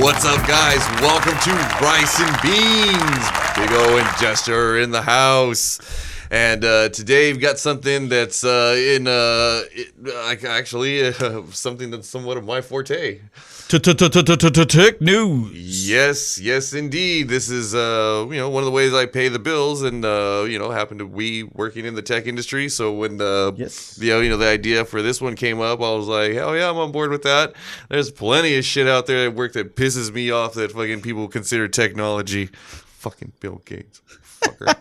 What's up, guys? Welcome to Rice and Beans. Big O and Jester are in the house. And today we've got something that's something that's somewhat of my forte. Tech news. Yes, indeed. This is one of the ways I pay the bills, and happen to be working in the tech industry. So when the idea for this one came up, I was like, hell yeah, I'm on board with that. There's plenty of shit out there at work that pisses me off that fucking people consider technology. Fucking Bill Gates, fucker.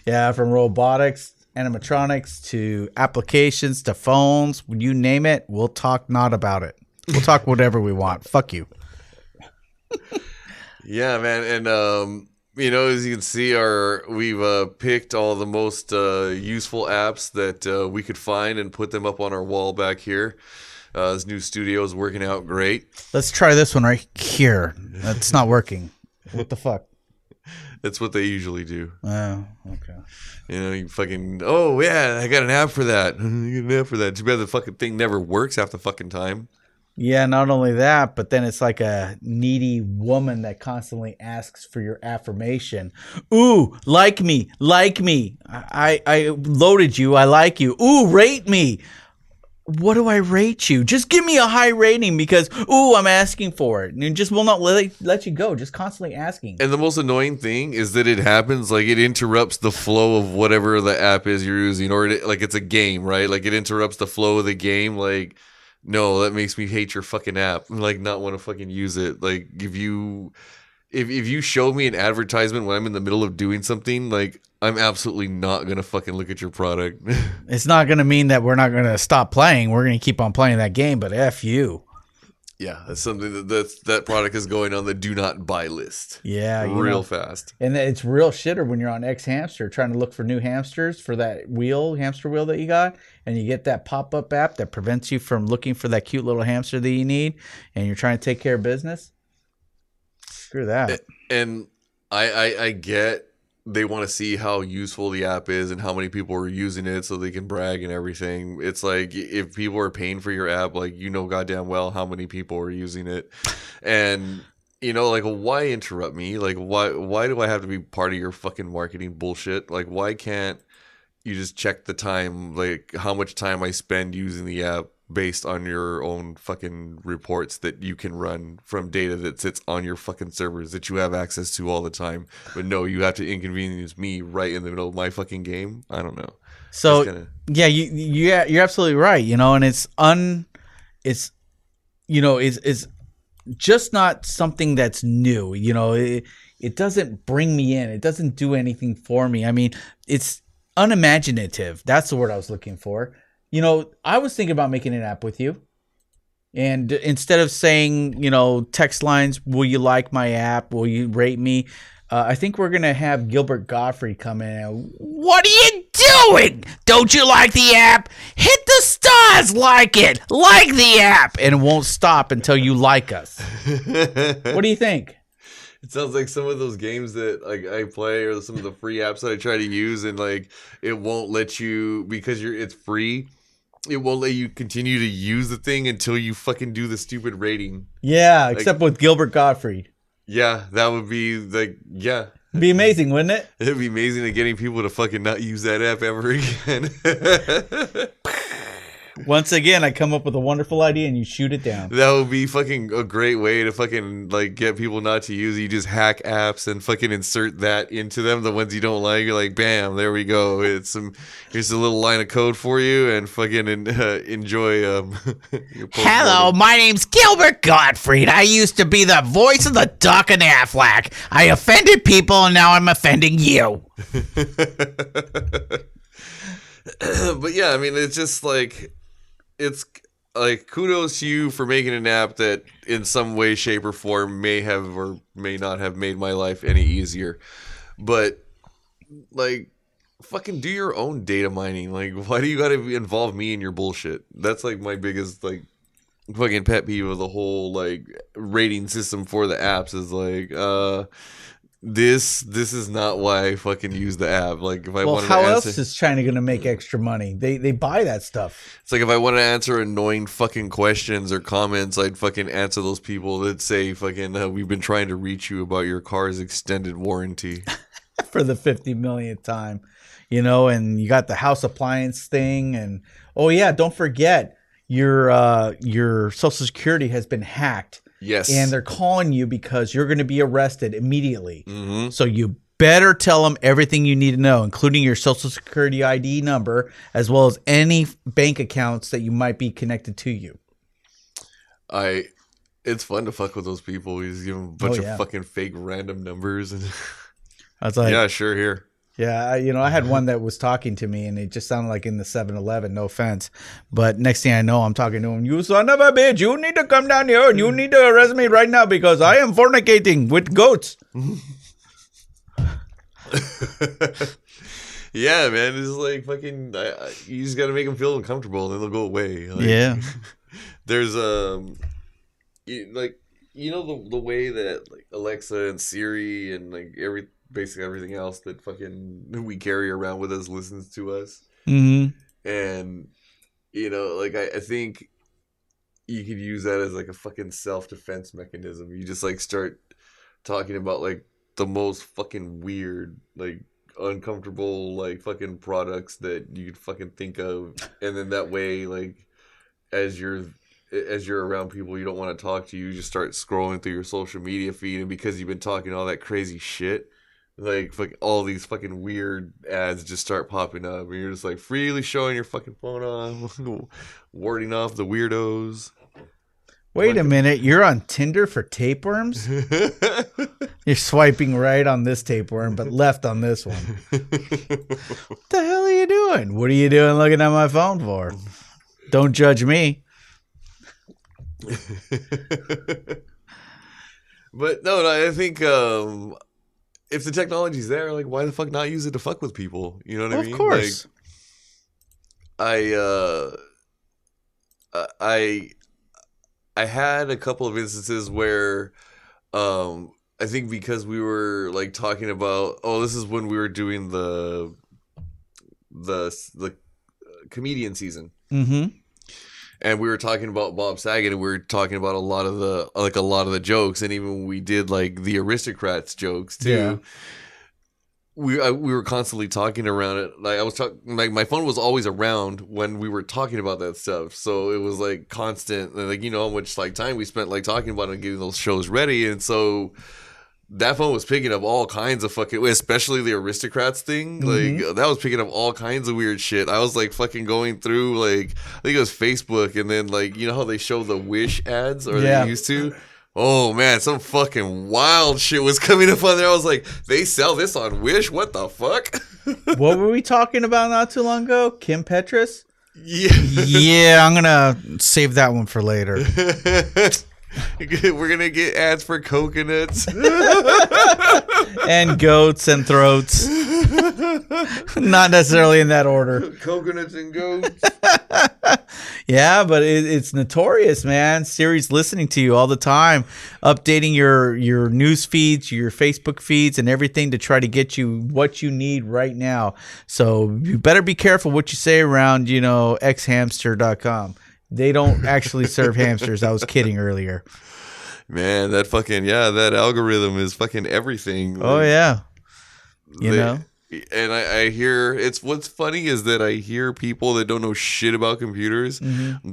Yeah, from robotics, animatronics to applications to phones, you name it, we'll talk not about it. We'll talk whatever we want. Fuck you. Yeah, man, and as you can see, we've picked all the most useful apps that we could find and put them up on our wall back here. This new studio is working out great. Let's try this one right here. That's not working. What the fuck? That's what they usually do. Oh, okay. You fucking, oh yeah, I got an app for that. You got an app for that. Too bad the fucking thing never works half the fucking time. Yeah, not only that, but then it's like a needy woman that constantly asks for your affirmation. Ooh, like me. I loaded you. I like you. Ooh, rate me. What do I rate you? Just give me a high rating because, I'm asking for it. And just will not let you go. Just constantly asking. And the most annoying thing is that it happens, like it interrupts the flow of whatever the app is you're using. Or like it's a game, right? Like it interrupts the flow of the game. Like, no, that makes me hate your fucking app. Like not want to fucking use it. Like if you show me an advertisement when I'm in the middle of doing something, like I'm absolutely not going to fucking look at your product. It's not going to mean that we're not going to stop playing. We're going to keep on playing that game, but F you. Yeah, that's something that product is going on the do not buy list. Yeah. Real fast. And it's real shitter when you're on X Hamster trying to look for new hamsters for that hamster wheel that you got. And you get that pop-up app that prevents you from looking for that cute little hamster that you need. And you're trying to take care of business. Screw that. And I get they want to see how useful the app is and how many people are using it so they can brag and everything. It's like if people are paying for your app, like goddamn well how many people are using it. And like why interrupt me? Like why do I have to be part of your fucking marketing bullshit? Like why can't you just check the time, like how much time I spend using the app based on your own fucking reports that you can run from data that sits on your fucking servers that you have access to all the time. But no, you have to inconvenience me right in the middle of my fucking game. I don't know. So yeah, you're absolutely right. And it's just not something that's new. It doesn't bring me in. It doesn't do anything for me. I mean, it's unimaginative. That's the word I was looking for. I was thinking about making an app with you. And instead of saying, text lines, will you like my app? Will you rate me? I think we're going to have Gilbert Gottfried come in. And, what are you doing? Don't you like the app? Hit the stars, like it. Like the app. And it won't stop until you like us. What do you think? It sounds like some of those games that like I play or some of the free apps that I try to use and like it won't let you because it's free. It won't let you continue to use the thing until you fucking do the stupid rating. Yeah, except with Gilbert Gottfried. Yeah, that would be like, yeah. It'd be amazing, wouldn't it? It'd be amazing at getting people to fucking not use that app ever again. Once again, I come up with a wonderful idea and you shoot it down. That would be fucking a great way to fucking like get people not to use it. You just hack apps and fucking insert that into them. The ones you don't like, you're like, bam, there we go. Here's a little line of code for you and fucking enjoy. Your Hello, my name's Gilbert Gottfried. I used to be the voice of the Duck and Affleck. I offended people and now I'm offending you. But yeah, I mean, it's just like. It's like kudos to you for making an app that in some way, shape, or form may have or may not have made my life any easier. But like fucking do your own data mining. Like why do you gotta involve me in your bullshit? That's like my biggest like fucking pet peeve of the whole like rating system for the apps is like this is not why I fucking use the app. Like if I Well, wanted how to else answer, is China going to make extra money? They buy that stuff. it's like if I wanted to answer annoying fucking questions or comments, I'd fucking answer those people that say fucking we've been trying to reach you about your car's extended warranty. For the 50 millionth time, and you got the house appliance thing, and oh yeah, don't forget your social security has been hacked, and Yes. they're calling you because you're going to be arrested immediately. Mm-hmm. So you better tell them everything you need to know, including your social security ID number, as well as any bank accounts that you might be connected to you. It's fun to fuck with those people. You just give them a Oh bunch of yeah. fucking fake random numbers and I was like, yeah, sure, here. yeah, I had one that was talking to me, and it just sounded like in the 7-Eleven. No offense, but next thing I know, I'm talking to him. You son of a bitch! You need to come down here, and you need to arrest me right now because I am fornicating with goats. Yeah, man, it's like fucking. You just gotta make them feel uncomfortable, and then they'll go away. Like, Yeah. there's like the way that like Alexa and Siri and like basically everything else that fucking we carry around with us listens to us, Mm-hmm. and like I think you could use that as like a fucking self-defense mechanism. You just like start talking about like the most fucking weird, like uncomfortable, like fucking products that you could fucking think of, and then that way, like as you're around people you don't want to talk to, you just start scrolling through your social media feed, and because you've been talking all that crazy shit, like all these fucking weird ads just start popping up, and you're just like freely showing your fucking phone off, warding off the weirdos. Wait a minute, you're on Tinder for tapeworms? You're swiping right on this tapeworm, but left on this one. What the hell are you doing? What are you doing looking at my phone for? Don't judge me. But no, I think if the technology's there, like why the fuck not use it to fuck with people? You know what I mean? Of course. Like, I had a couple of instances where I think because we were like talking about, this is when we were doing the comedian season. Mm-hmm. And we were talking about Bob Saget, and we were talking about a lot of the jokes, and even when we did like the aristocrats jokes too. Yeah. We were constantly talking around it. Like I was talking, like my phone was always around when we were talking about that stuff, so it was like constant. And like how much like time we spent like talking about it and getting those shows ready, and so that phone was picking up all kinds of fucking, especially the aristocrats thing. Like that was picking up all kinds of weird shit. I was like fucking going through like I think it was Facebook, and then like how they show the Wish ads, or they used to. Oh man, some fucking wild shit was coming up on there. I was like, they sell this on Wish? What the fuck? What were we talking about not too long ago? Kim Petras? Yeah. Yeah, I'm going to save that one for later. We're going to get ads for coconuts. And goats and throats. Not necessarily in that order. Coconuts and goats. Yeah, but it's notorious, man. Siri's listening to you all the time, updating your news feeds, your Facebook feeds, and everything to try to get you what you need right now. So you better be careful what you say around, xhamster.com. They don't actually serve hamsters. I was kidding earlier. Man, that algorithm is fucking everything. Oh, yeah. And I hear, what's funny is that I hear people that don't know shit about computers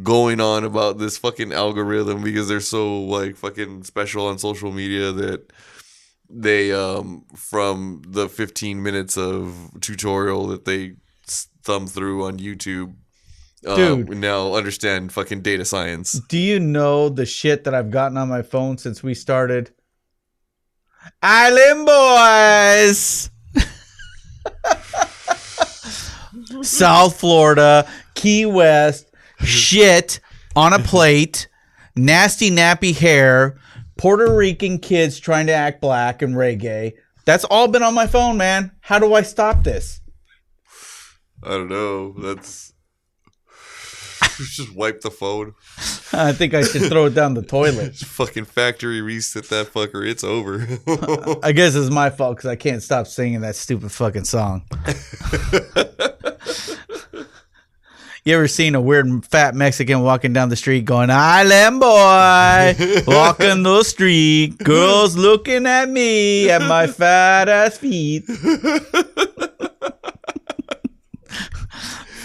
going on about this fucking algorithm because they're so like fucking special on social media that they from the 15 minutes of tutorial that they thumb through on YouTube, Dude, now understand fucking data science. Do you know the shit that I've gotten on my phone since we started? Island Boys! South Florida, Key West, shit on a plate, nasty nappy hair, Puerto Rican kids trying to act black and reggae. That's all been on my phone, man. How do I stop this? I don't know. Just wipe the phone. I think I should throw it down the toilet. Fucking factory reset that fucker. It's over. I guess it's my fault because I can't stop singing that stupid fucking song. You ever seen a weird fat Mexican walking down the street going, "Island boy, walking the street, girls looking at me at my fat ass feet."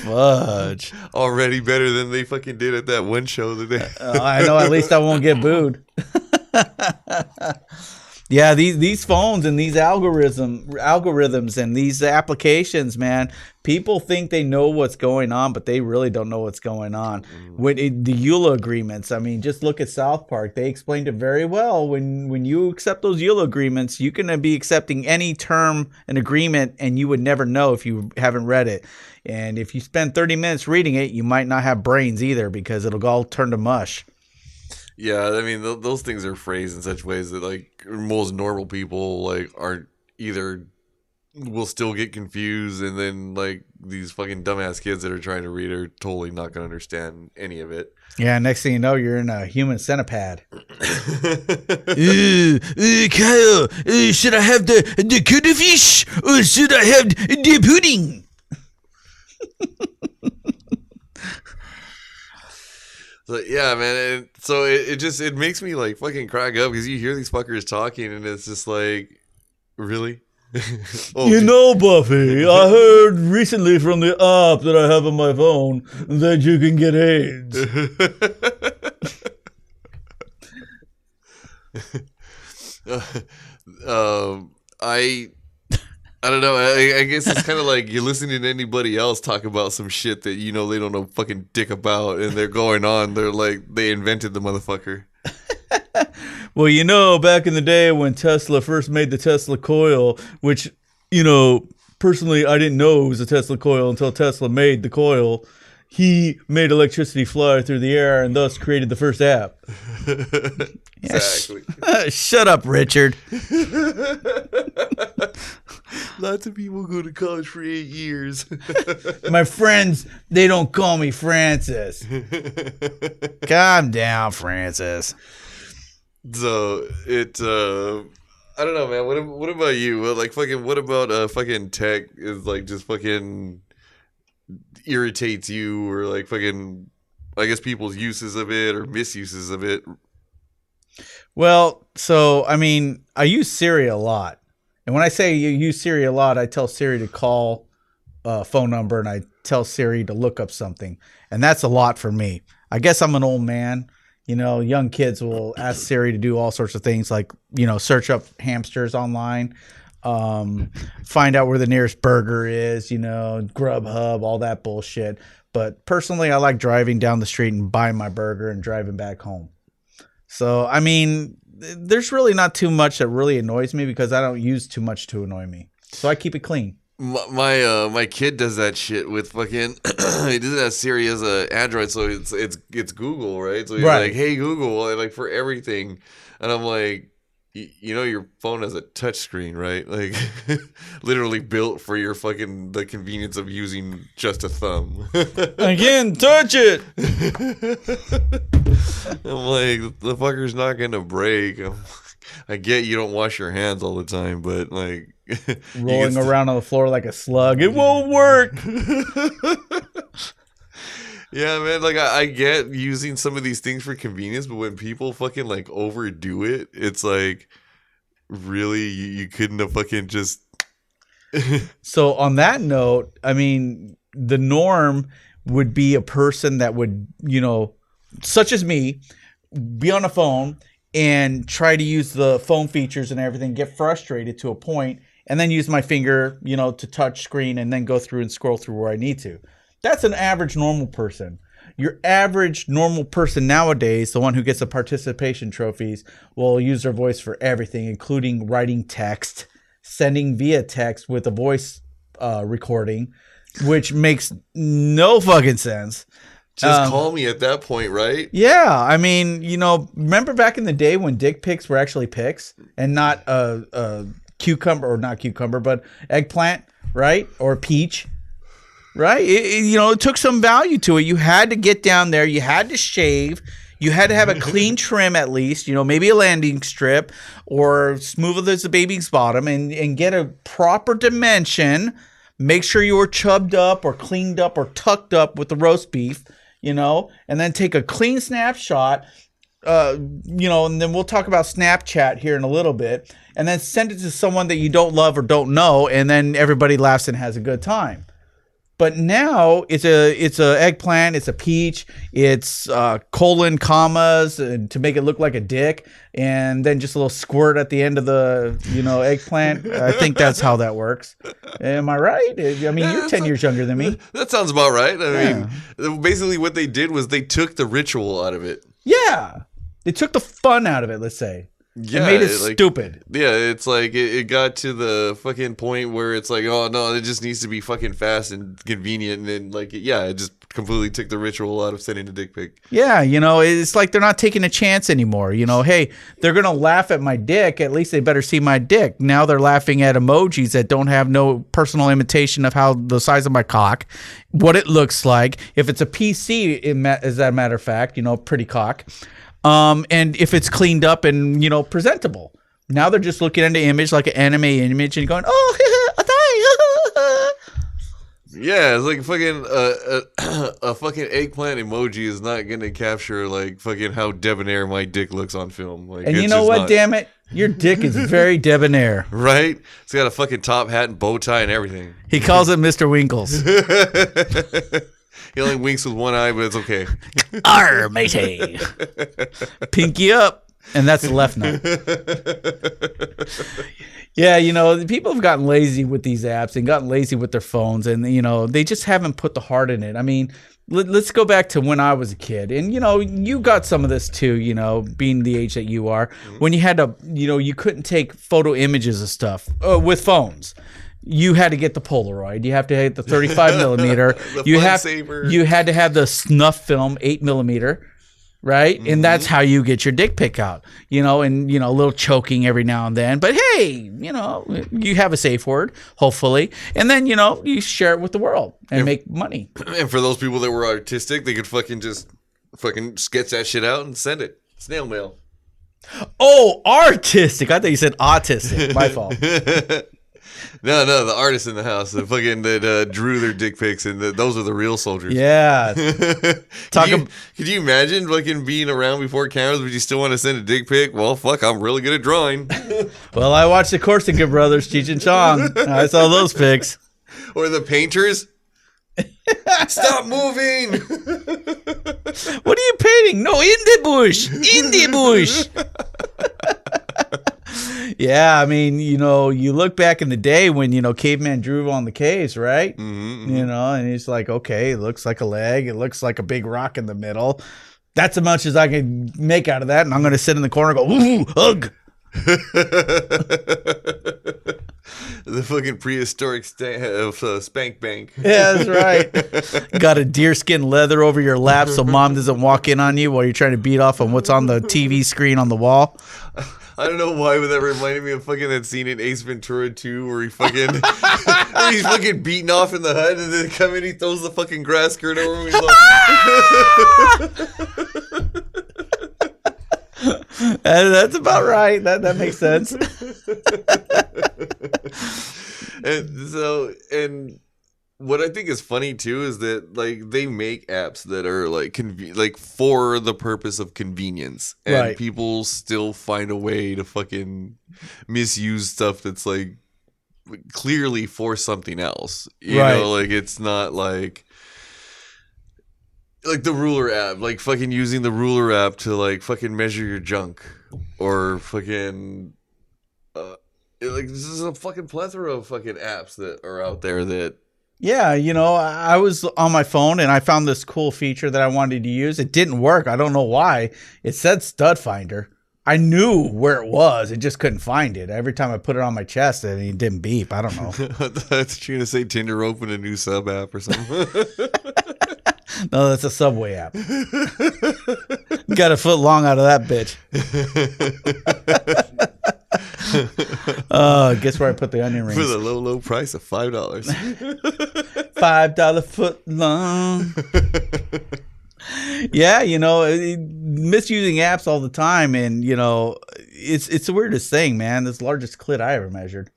Fudge. Already better than they fucking did at that one show today. I know, at least I won't get booed. Yeah, these phones and these algorithms and these applications, man, people think they know what's going on, but they really don't know what's going on. The EULA agreements, I mean, just look at South Park. They explained it very well. When you accept those EULA agreements, you can be accepting any term and agreement, and you would never know if you haven't read it. And if you spend 30 minutes reading it, you might not have brains either because it'll all turn to mush. Yeah, I mean, those things are phrased in such ways that, like, most normal people, like, aren't either will still get confused, and then, like, these fucking dumbass kids that are trying to read are totally not going to understand any of it. Yeah, next thing you know, you're in a human centipede. Kyle, should I have the cuttlefish or should I have the pudding? So, yeah, man. So it makes me like fucking crack up because you hear these fuckers talking and it's just like, really? You know, Buffy, I heard recently from the app that I have on my phone that you can get AIDS. I don't know. I guess it's kind of like you're listening to anybody else talk about some shit that you know they don't know fucking dick about, and they're going on. They're like they invented the motherfucker. Well, you know, back in the day when Tesla first made the Tesla coil, which, you know, personally I didn't know it was a Tesla coil until Tesla made the coil. He made electricity fly through the air and thus created the first app. Exactly. Shut up, Richard. Lots of people go to college for 8 years. My friends, they don't call me Francis. Calm down, Francis. So I don't know, man. What about you? Well, like fucking, what about fucking tech is like just fucking irritates you, or like fucking, I guess people's uses of it or misuses of it? Well, so I mean, I use Siri a lot, and when I say you use Siri a lot, I tell Siri to call a phone number, and I tell Siri to look up something, and that's a lot for me. I guess I'm an old man. You know, young kids will ask Siri to do all sorts of things like, you know, search up hamsters online, find out where the nearest burger is, you know, Grubhub, all that bullshit. But personally, I like driving down the street and buying my burger and driving back home. So, I mean, there's really not too much that really annoys me because I don't use too much to annoy me. So I keep it clean. My kid does that shit with fucking he does that Siri as a Android, so it's Google, right? So he's like, "Hey Google," like for everything, and I'm like, you know, your phone has a touch screen, right? Like literally built for your fucking the convenience of using just a thumb. I can't touch it. I'm like, the fucker's not gonna break. I get you don't wash your hands all the time, but like rolling around on the floor like a slug, it won't work. Yeah, man, like I get using some of these things for convenience, but when people fucking like overdo it, it's like, really, you couldn't have fucking just. So on that note, I mean, the norm would be a person that would, you know, such as me, be on a phone and try to use the phone features and everything, get frustrated to a point, and then use my finger, you know, to touch screen and then go through and scroll through where I need to. That's an average normal person. Your average normal person nowadays, the one who gets the participation trophies, will use their voice for everything, including writing text, sending via text with a voice recording, which makes no fucking sense. Just call me at that point, right? Yeah, I mean, you know, remember back in the day when dick pics were actually pics and not a cucumber, or not cucumber, but eggplant, right? Or peach, right? You know, it took some value to it. You had to get down there. You had to shave. You had to have a clean trim at least, maybe a landing strip or smooth as the baby's bottom and get a proper dimension. Make sure you were chubbed up or cleaned up or tucked up with the roast beef, and then take a clean snapshot, and then we'll talk about Snapchat here in a little bit, and then send it to someone that you don't love or don't know, and then everybody laughs and has a good time. But now it's a eggplant, it's a peach, it's colon, commas, and to make it look like a dick, and then just a little squirt at the end of the eggplant. I think that's how that works. Am I right? I mean, you're 10 years younger than me. That sounds about right. I mean, basically what they did was they took the ritual out of it. Yeah, they took the fun out of it. Let's say. Yeah, it made it stupid. Yeah, it's like it got to the fucking point where it's like, oh no, it just needs to be fucking fast and convenient, and then it just completely took the ritual out of sending a dick pic. Yeah, it's like they're not taking a chance anymore. Hey, they're gonna laugh at my dick. At least they better see my dick. Now they're laughing at emojis that don't have no personal imitation of how the size of my cock, what it looks like. If it's a PC, as a matter of fact, pretty cock. And if it's cleaned up and, presentable. Now they're just looking at the image like an anime image and going, oh, yeah, it's like fucking a fucking eggplant emoji is not gonna capture like fucking how debonair my dick looks on film. Like, and you know what? Damn it, your dick is very debonair. Right? It's got a fucking top hat and bow tie and everything. He calls it Mr. Winkles. He only winks with one eye, but it's okay. Arr, matey. Pinky up. And that's the left nut. Yeah, people have gotten lazy with these apps and gotten lazy with their phones. And, they just haven't put the heart in it. I mean, let's go back to when I was a kid. And, you got some of this too, being the age that you are. When you had to, you couldn't take photo images of stuff with phones. You had to get the Polaroid. You have to have the 35 millimeter. You had to have the snuff film 8 millimeter, right? Mm-hmm. And that's how you get your dick pic out. And a little choking every now and then. But hey, you have a safe word, hopefully, and then you share it with the world and make money. And for those people that were artistic, they could fucking just sketch that shit out and send it. Snail mail. Oh, artistic! I thought you said autistic. My fault. No, the artists in the house, the fucking that drew their dick pics, and those are the real soldiers. Yeah. Could you imagine fucking being around before cameras, but you still want to send a dick pic? Well, fuck, I'm really good at drawing. Well, I watched the Corsica Brothers, Cheech and Chong. I saw those pics. Or the painters. Stop moving. What are you painting? No, in the bush. In the bush. Yeah, I mean, you look back in the day when, caveman drew on the caves, right? Mm-hmm. And he's like, okay, it looks like a leg. It looks like a big rock in the middle. That's as much as I can make out of that. And I'm going to sit in the corner and go, ooh, hug. The fucking prehistoric spank bank. Yeah, that's right. Got a deerskin leather over your lap so mom doesn't walk in on you while you're trying to beat off on what's on the TV screen on the wall. I don't know why, but that reminded me of fucking that scene in Ace Ventura 2 where he's fucking beating off in the hut, and then come in, he throws the fucking grass skirt over him. He's like, that's about right. That makes sense. And what I think is funny too is that like they make apps that are like for the purpose of convenience, and right. People still find a way to fucking misuse stuff that's like clearly for something else. You know, like it's not like the ruler app, like fucking using the ruler app to like fucking measure your junk, or fucking like this is a fucking plethora of fucking apps that are out there that. Yeah, I was on my phone and I found this cool feature that I wanted to use. It didn't work. I don't know why. It said stud finder. I knew where it was. It just couldn't find it. Every time I put it on my chest, it didn't beep. I don't know. I thought you were going to say Tinder opened a new sub app or something. No, that's a Subway app. Got a foot long out of that bitch. Guess where I put the onion rings? For the low price of $5. $5 foot long. Yeah, misusing apps all the time, and it's the weirdest thing, man. This largest clit I ever measured.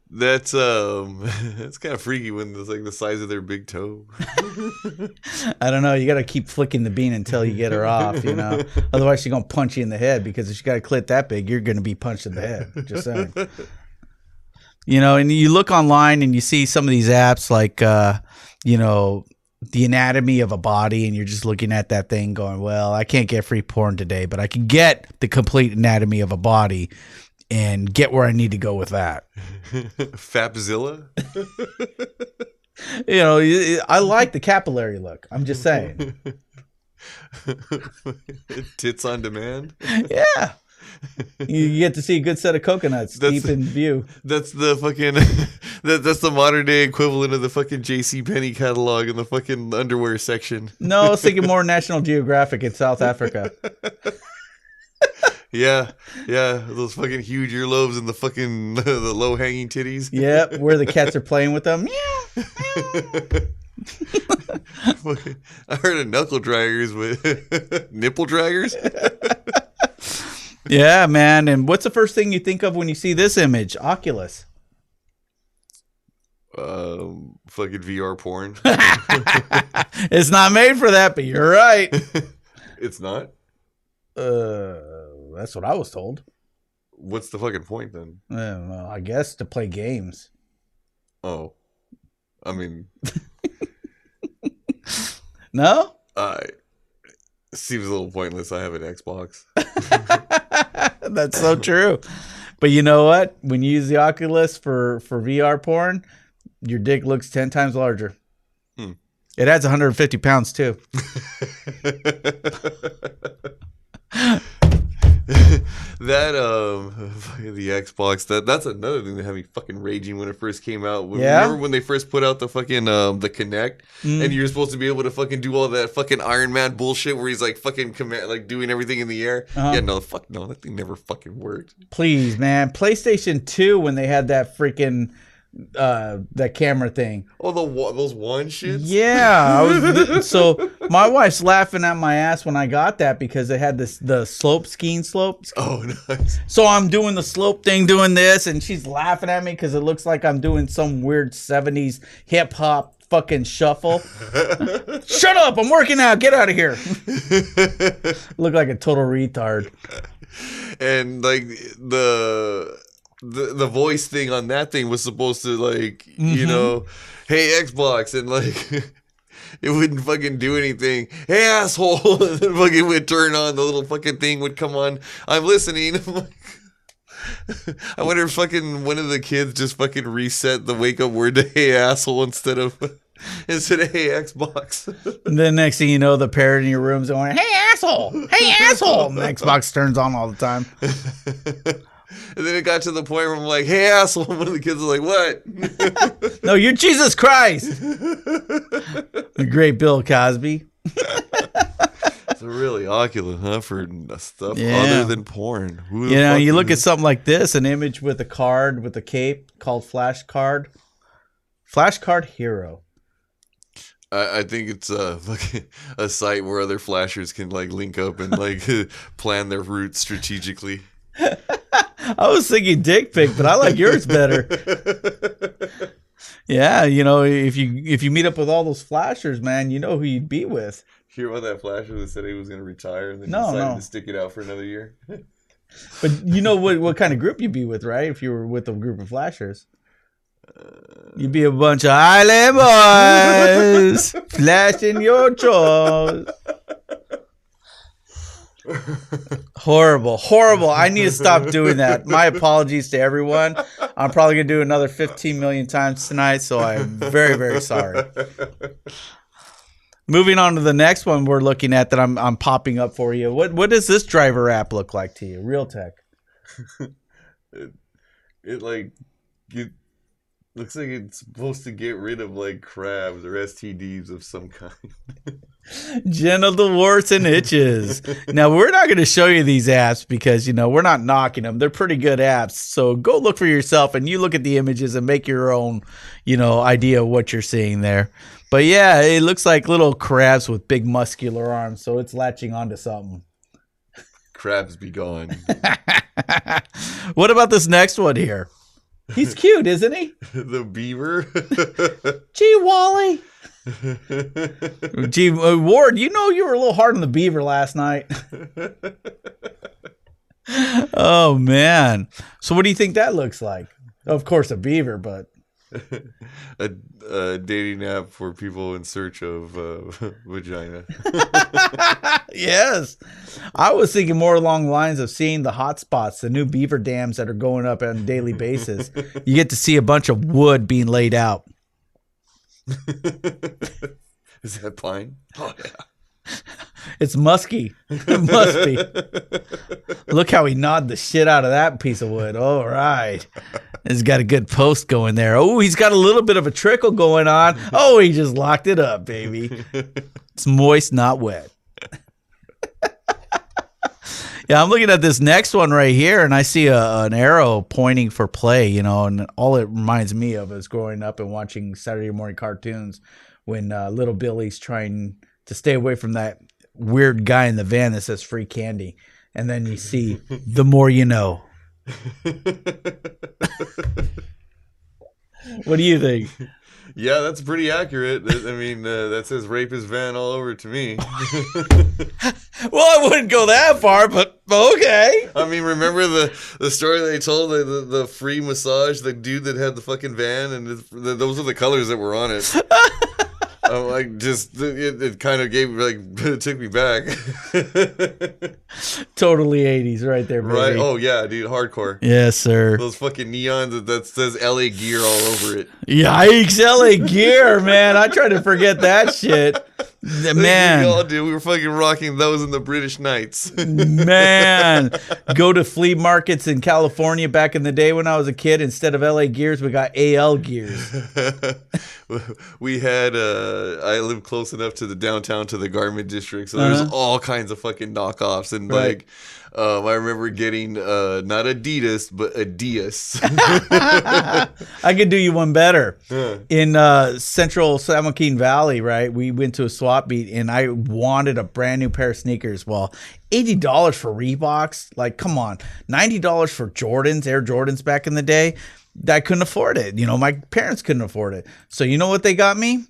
That's that's kind of freaky when it's like the size of their big toe. I don't know. You got to keep flicking the bean until you get her off, Otherwise, she's gonna punch you in the head, because if she got a clit that big, you're gonna be punched in the head. Just saying. And you look online and you see some of these apps like, the anatomy of a body, and you're just looking at that thing going, well, I can't get free porn today, but I can get the complete anatomy of a body and get where I need to go with that. Fapzilla? I like the capillary look. I'm just saying. Tits on demand? Yeah. You get to see a good set of coconuts deep in view. That's the fucking that's the modern day equivalent of the fucking JCPenney catalog in the fucking underwear section. No, I was thinking more National Geographic in South Africa. Yeah, those fucking huge earlobes and the fucking the low hanging titties. Yep, where the cats are playing with them. I heard of knuckle draggers with nipple draggers. Yeah, man. And what's the first thing you think of when you see this image? Oculus. Fucking VR porn. It's not made for that, but you're right. It's not? That's what I was told. What's the fucking point then? Well, I guess to play games. Oh. I mean. No? Seems a little pointless. I have an Xbox. That's so true. But you know what? When you use the Oculus for VR porn, your dick looks 10 times larger. It adds 150 pounds too. That the Xbox, that's another thing that had me fucking raging when it first came out. Yeah? Remember when they first put out the fucking the Kinect, and you're supposed to be able to fucking do all that fucking Iron Man bullshit where he's like fucking like doing everything in the air. Yeah, no, that thing never fucking worked. Please, man. PlayStation 2, when they had that freaking that camera thing. Oh, those wand shits? Yeah. So my wife's laughing at my ass when I got that, because they had the skiing slopes. Oh, nice. So I'm doing the slope thing, doing this, and she's laughing at me because it looks like I'm doing some weird 70s hip hop fucking shuffle. Shut up, I'm working out, get out of here. Look like a total retard. And like the voice thing on that thing was supposed to like, hey Xbox, and like it wouldn't fucking do anything. Hey asshole, and then fucking would turn on, the little fucking thing would come on. I'm listening. I'm like, I wonder if fucking one of the kids just fucking reset the wake up word to hey asshole instead of hey Xbox. And then next thing you know, the parrot in your room's going, hey asshole, hey asshole. And the Xbox turns on all the time. And then it got to the point where I'm like, hey asshole. One of the kids was like, what? No, you're Jesus Christ. The great Bill Cosby. So really, Oculus, huh? For stuff other than porn. You look at something like this, an image with a card with a cape called Flashcard. Flashcard Hero. I think it's a site where other flashers can like link up and like plan their routes strategically. I was thinking dick pic, but I like yours better. Yeah, if you meet up with all those flashers, man, you know who you'd be with. Hear about that flasher that said he was going to retire and then decided to stick it out for another year? But you know what kind of group you'd be with, right? If you were with a group of flashers. You'd be a bunch of island boys flashing your chores. Horrible. I need to stop doing that. My apologies to everyone. I'm probably going to do another 15 million times tonight, so I'm very, very sorry. Moving on to the next one we're looking at that I'm popping up for you. What does this driver app look like to you? Realtek. It like Looks like it's supposed to get rid of like crabs or STDs of some kind. Genital warts and itches. Now, we're not going to show you these apps because, we're not knocking them. They're pretty good apps. So go look for yourself and you look at the images and make your own, idea of what you're seeing there. But yeah, it looks like little crabs with big muscular arms. So it's latching onto something. Crabs be gone. What about this next one here? He's cute, isn't he? The beaver. Gee, Wally. Gee, Ward, you were a little hard on the beaver last night. Oh, man. So what do you think that looks like? Of course, a beaver, but... a dating app for people in search of vagina. Yes. I was thinking more along the lines of seeing the hot spots, the new beaver dams that are going up on a daily basis. You get to see a bunch of wood being laid out. Is that pine? Oh, yeah. It's musky. It must be. Look how he gnawed the shit out of that piece of wood. All right. He's got a good post going there. Oh, he's got a little bit of a trickle going on. Oh, he just locked it up, baby. It's moist, not wet. Yeah, I'm looking at this next one right here, and I see an arrow pointing for play, and all it reminds me of is growing up and watching Saturday morning cartoons when little Billy's trying to stay away from that weird guy in the van that says free candy. And then you see the more you know. What do you think? Yeah, that's pretty accurate. I mean, that says rape is van all over to me. Well, I wouldn't go that far, but okay. I mean, remember the story they told, the free massage, the dude that had the fucking van, and those are the colors that were on it. I'm like, just it kind of gave it took me back. Totally 80s right there, baby. Right? Oh yeah, dude, hardcore. Yes, sir. Those fucking neons that says LA Gear all over it. Yikes, LA Gear, man. I try to forget that shit. Man. We all did. We were fucking rocking those in the British Knights. Man. Go to flea markets in California back in the day when I was a kid. Instead of LA Gears, we got AL Gears. We had I lived close enough to the downtown to the garment district, so there's all kinds of fucking knockoffs, and right. I remember getting not Adidas but Adidas. I could do you one better. In central San Joaquin Valley, right? We went to a swap meet and I wanted a brand new pair of sneakers. Well, $80 for Reeboks, like come on, $90 for Jordans, Air Jordans back in the day. I couldn't afford it. My parents couldn't afford it. So you know what they got me?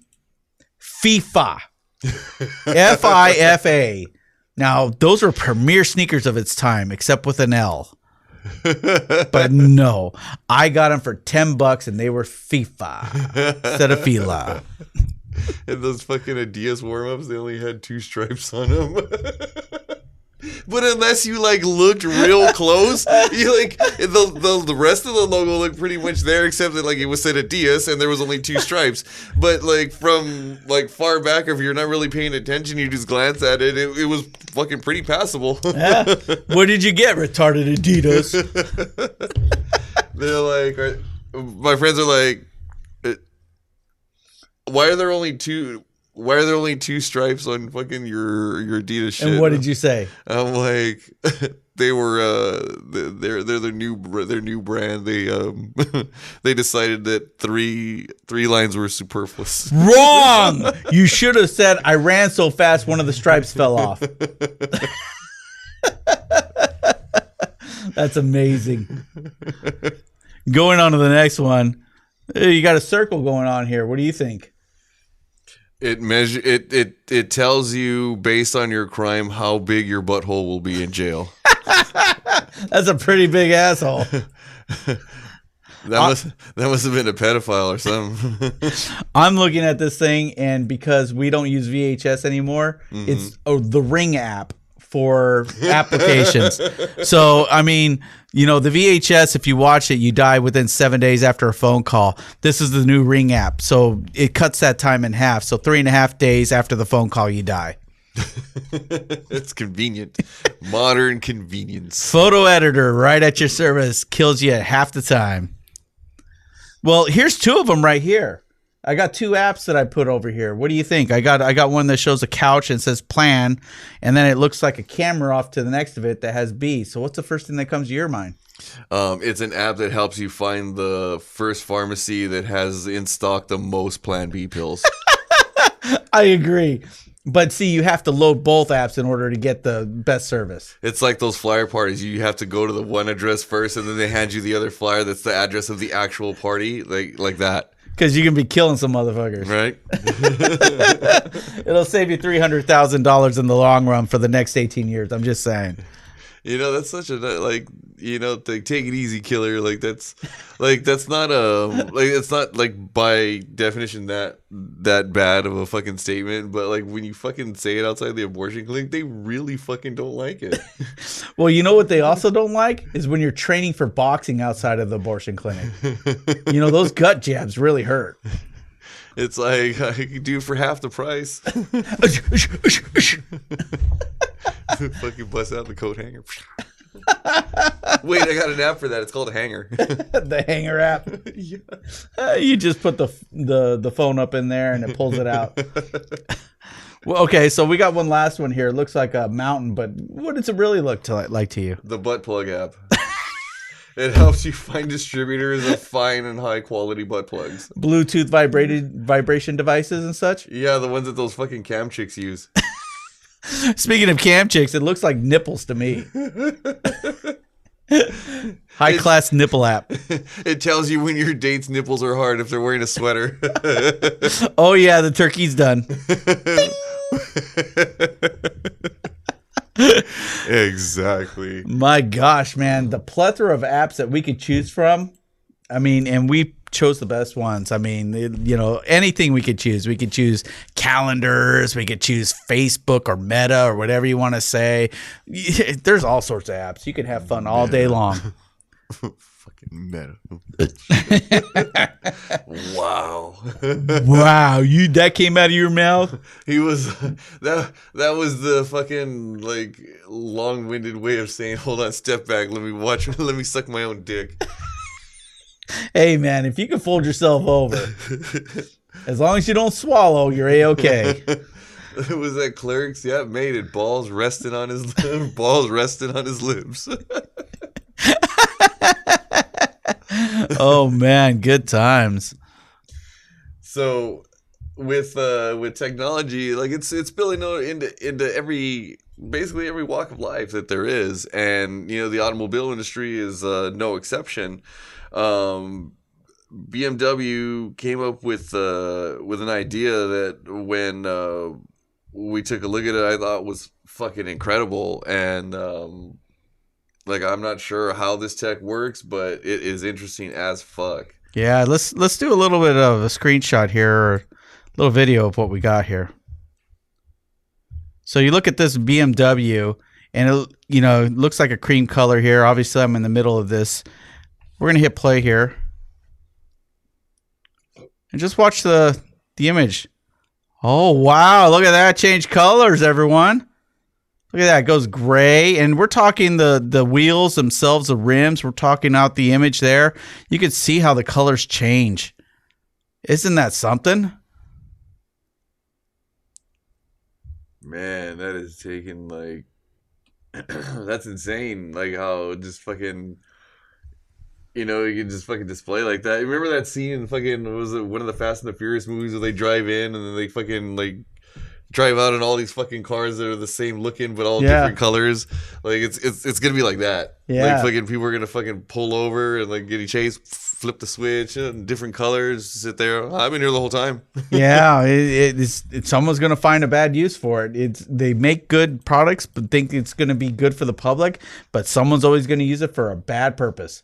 FIFA. FIFA. Now, those were premier sneakers of its time, except with an L. But no, I got them for $10 and they were FIFA instead of Fila. And those fucking Adidas warm-ups, they only had 2 stripes on them. But unless you looked real close, you the rest of the logo looked pretty much there, except that it was said Adidas and there was only 2 stripes. But from far back, if you're not really paying attention, you just glance at it. It was fucking pretty passable. Yeah. What did you get, retarded Adidas? They're my friends are like, why are there only 2? Why are there only 2 stripes on fucking your Adidas shit? And what did you say? I'm like, they were they're their new brand. They they decided that three lines were superfluous. Wrong. You should have said I ran so fast one of the stripes fell off. That's amazing. Going on to the next one. You got a circle going on here. What do you think? It tells you based on your crime how big your butthole will be in jail. That's a pretty big asshole. That must have been a pedophile or something. I'm looking at this thing, and because we don't use VHS anymore, it's the Ring app for applications. So, I mean, the VHS, if you watch it, you die within 7 days after a phone call. This is the new Ring app. So it cuts that time in half. So 3.5 days after the phone call, you die. It's convenient. Modern convenience. Photo editor right at your service kills you at half the time. Well, here's two of them right here. I got two apps that I put over here. What do you think? I got one that shows a couch and says plan, and then it looks like a camera off to the next of it that has B. So what's the first thing that comes to your mind? It's an app that helps you find the first pharmacy that has in stock the most Plan B pills. I agree. But see, you have to load both apps in order to get the best service. It's like those flyer parties. You have to go to the one address first, and then they hand you the other flyer that's the address of the actual party, like that. Because you can be killing some motherfuckers. Right? It'll save you $300,000 in the long run for the next 18 years. I'm just saying. You know, that's such a, like, you know, take it easy, killer. That's not it's not like by definition that bad of a fucking statement. But like when you fucking say it outside the abortion clinic, they really fucking don't like it. Well, you know what they also don't like is when you're training for boxing outside of the abortion clinic. You know, those gut jabs really hurt. It's like I could do it for half the price. Fucking bust out the coat hanger. Wait, I got an app for that. It's called a hanger. The hanger app. Yeah. You just put the phone up in there and it pulls it out. Well, okay, so we got one last one here. It looks like a mountain, but what does it really look like to you? The butt plug app. It helps you find distributors of fine and high quality butt plugs. Bluetooth vibration devices and such? Yeah, the ones that those fucking cam chicks use. Speaking of cam chicks, it looks like nipples to me. High class nipple app. It tells you when your date's nipples are hard if they're wearing a sweater. Oh yeah, the turkey's done. Exactly. My gosh, man, the plethora of apps that we could choose from. I mean, and we chose the best ones. I mean, you know, anything we could choose. We could choose calendars. We could choose Facebook or Meta or whatever you want to say. There's all sorts of apps. You could have fun all day long. Fucking Meta. Wow. Wow, that came out of your mouth? He was that was the fucking like long-winded way of saying, hold on, step back, let me suck my own dick. Hey man, if you can fold yourself over, as long as you don't swallow, you're A-okay. It was that Clerks, yeah, made it. Balls resting on his lips. Oh man, good times. So with technology, like it's spilling into basically every walk of life that there is, and you know the automobile industry is no exception. BMW came up with an idea that when we took a look at it, I thought was fucking incredible, and like I'm not sure how this tech works, but it is interesting as fuck. Yeah, let's do a little bit of a screenshot here, or a little video of what we got here. So you look at this BMW, and it looks like a cream color here. Obviously, I'm in the middle of this. We're gonna hit play here, and just watch the image. Oh wow! Look at that, change colors, everyone. Look at that, it goes gray, and we're talking the wheels themselves, the rims. We're talking out the image there. You can see how the colors change. Isn't that something? Man, that is taking like that's insane. Like how just fucking. You know, you can just fucking display like that. Remember that scene in fucking, was it one of the Fast and the Furious movies where they drive in and then they fucking like drive out in all these fucking cars that are the same looking but all different colors. Like it's gonna be like that. Yeah. Like fucking people are gonna fucking pull over and like get chased, flip the switch, and different colors, sit there. I've been here the whole time. Yeah, someone's gonna find a bad use for it. They make good products but think it's gonna be good for the public, but someone's always gonna use it for a bad purpose.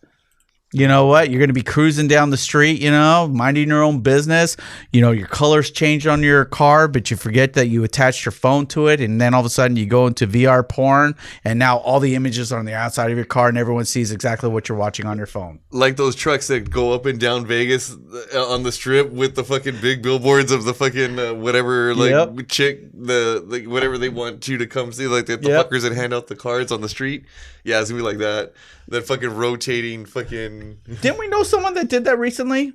You know what? You're going to be cruising down the street, minding your own business. Your colors change on your car, but you forget that you attached your phone to it. And then all of a sudden you go into VR porn, and now all the images are on the outside of your car and everyone sees exactly what you're watching on your phone. Like those trucks that go up and down Vegas on the strip with the fucking big billboards of the fucking whatever, like chick, whatever they want you to come see, like the fuckers that hand out the cards on the street. Yeah, it's going to be like that. That fucking rotating fucking... Didn't we know someone that did that recently?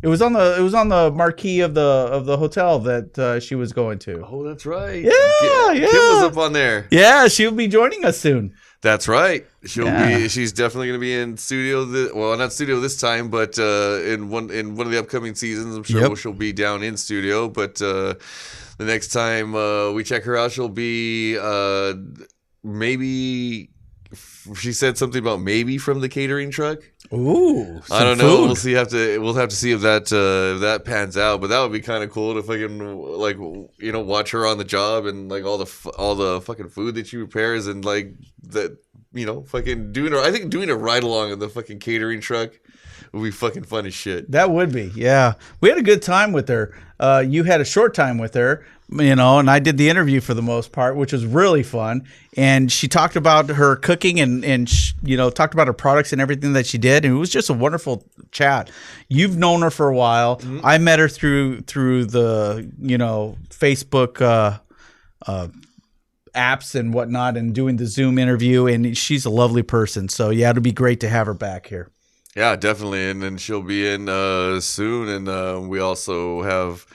It was on the marquee of the hotel that she was going to. Oh, that's right. Yeah, Kim was up on there. Yeah, she'll be joining us soon. That's right. Yeah. She's definitely going to be in studio. Not studio this time, but in one of the upcoming seasons, I'm sure she'll be down in studio. But the next time we check her out, she'll be maybe. She said something about maybe from the catering truck. Ooh, I don't know. food. We'll have to see if that pans out. But that would be kind of cool to fucking watch her on the job and like all the fucking food that she prepares and like that fucking doing her. I think doing a ride along in the fucking catering truck would be fucking fun as shit. That would be, yeah. We had a good time with her. You had a short time with her, and I did the interview for the most part, which was really fun. And she talked about her cooking and talked about her products and everything that she did. And it was just a wonderful chat. You've known her for a while. Mm-hmm. I met her through the Facebook apps and whatnot, and doing the Zoom interview. And she's a lovely person. So yeah, it'll be great to have her back here. Yeah, definitely, and then she'll be in soon, and we also have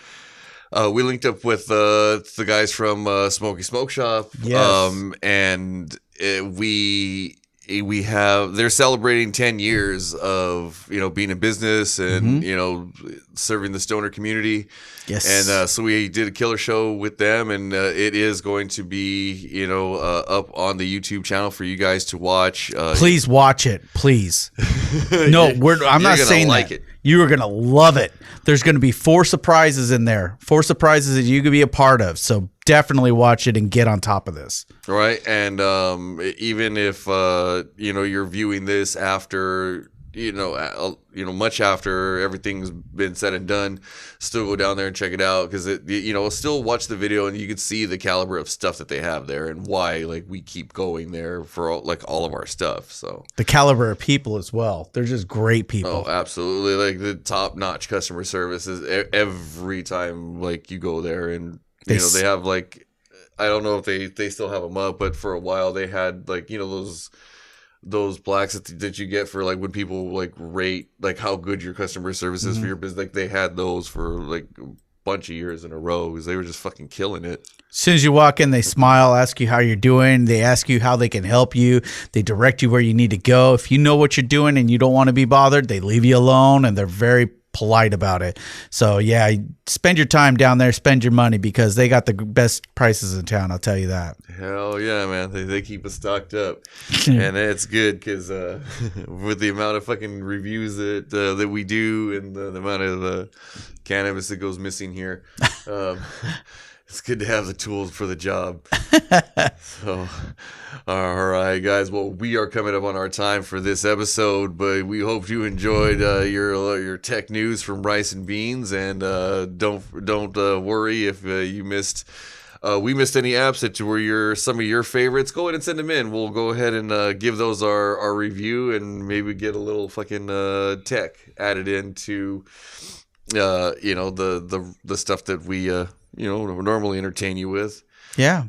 we linked up with the guys from Smoky Smoke Shop, and they're celebrating 10 years of being in business and serving the stoner community. Yes, and so we did a killer show with them, and it is going to be up on the YouTube channel for you guys to watch. Please watch it, please. No, I'm not saying like that. It. You are gonna love it. There's gonna be 4 surprises in there. 4 surprises that you could be a part of. So definitely watch it and get on top of this. Right, and even if you're viewing this after much after everything's been said and done, still go down there and check it out because still watch the video and you can see the caliber of stuff that they have there and why we keep going there for all of our stuff. So the caliber of people as well. They're just great people. Oh, absolutely! The top notch customer service is every time you go there and they have I don't know if they still have them up, but for a while they had those plaques that you get for when people rate how good your customer service is for your business. They had those for a bunch of years in a row because they were just fucking killing it. As soon as you walk in, they smile, ask you how you're doing. They ask you how they can help you. They direct you where you need to go. If you know what you're doing and you don't want to be bothered, they leave you alone, and they're very polite about it. So yeah, spend your time down there, spend your money, because they got the best prices in town, I'll tell you that. Hell yeah, man. They keep us stocked up. And it's good because with the amount of fucking reviews that we do and the amount of cannabis that goes missing here, it's good to have the tools for the job. So, all right, guys. Well, we are coming up on our time for this episode, but we hope you enjoyed your tech news from Rice and Beans, and don't worry if you missed. We missed any apps that were some of your favorites. Go ahead and send them in. We'll go ahead and give those our review, and maybe get a little fucking tech added into the stuff that we normally entertain you with. Yeah.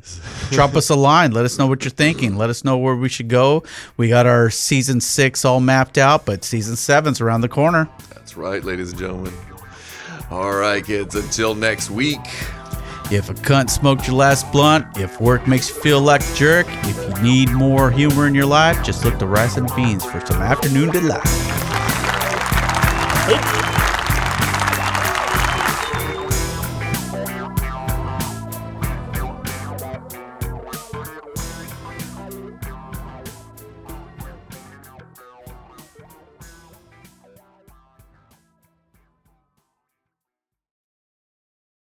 Drop us a line. Let us know what you're thinking. Let us know where we should go. We got our season 6 all mapped out, but season 7's around the corner. That's right, ladies and gentlemen. All right, kids. Until next week. If a cunt smoked your last blunt, if work makes you feel like a jerk, if you need more humor in your life, just look to Rice and Beans for some afternoon delight.